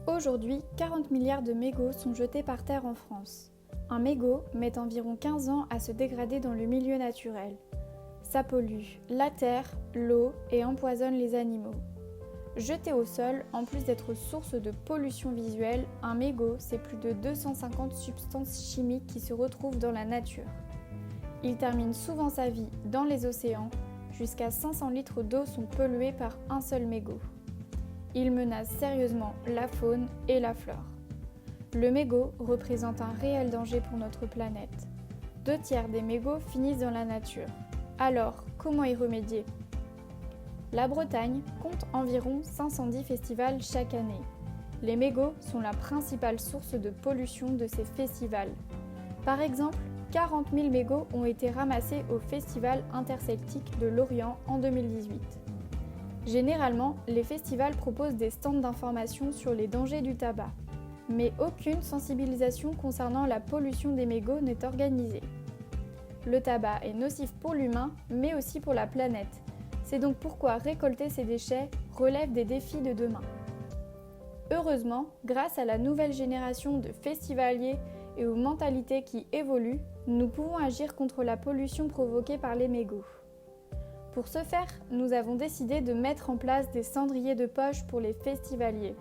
Aujourd'hui, 40 milliards de mégots sont jetés par terre en France. Un mégot met environ 15 ans à se dégrader dans le milieu naturel. Ça pollue la terre, l'eau et empoisonne les animaux. Jeté au sol, en plus d'être source de pollution visuelle, un mégot, c'est plus de 250 substances chimiques qui se retrouvent dans la nature. Il termine souvent sa vie dans les océans, jusqu'à 500 litres d'eau sont pollués par un seul mégot. Il menace sérieusement la faune et la flore. Le mégot représente un réel danger pour notre planète. 2/3 des mégots finissent dans la nature. Alors, comment y remédier ? La Bretagne compte environ 510 festivals chaque année. Les mégots sont la principale source de pollution de ces festivals. Par exemple, 40 000 mégots ont été ramassés au Festival interceltique de Lorient en 2018. Généralement, les festivals proposent des stands d'information sur les dangers du tabac, mais aucune sensibilisation concernant la pollution des mégots n'est organisée. Le tabac est nocif pour l'humain, mais aussi pour la planète. C'est donc pourquoi récolter ces déchets relève des défis de demain. Heureusement, grâce à la nouvelle génération de festivaliers et aux mentalités qui évoluent, nous pouvons agir contre la pollution provoquée par les mégots. Pour ce faire, nous avons décidé de mettre en place des cendriers de poche pour les festivaliers.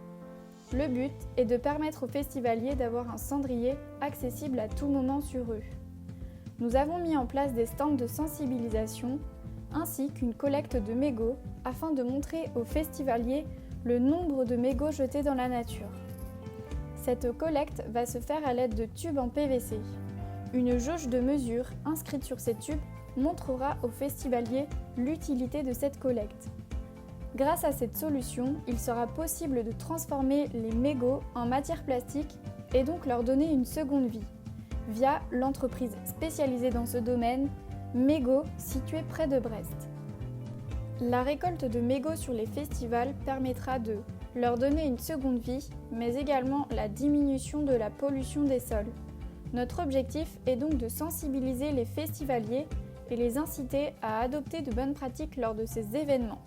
Le but est de permettre aux festivaliers d'avoir un cendrier accessible à tout moment sur eux. Nous avons mis en place des stands de sensibilisation ainsi qu'une collecte de mégots afin de montrer aux festivaliers le nombre de mégots jetés dans la nature. Cette collecte va se faire à l'aide de tubes en PVC. Une jauge de mesure inscrite sur ces tubes montrera aux festivaliers l'utilité de cette collecte. Grâce à cette solution, il sera possible de transformer les mégots en matière plastique et donc leur donner une seconde vie, via l'entreprise spécialisée dans ce domaine, Mégots, située près de Brest. La récolte de mégots sur les festivals permettra de leur donner une seconde vie, mais également la diminution de la pollution des sols. Notre objectif est donc de sensibiliser les festivaliers et les inciter à adopter de bonnes pratiques lors de ces événements.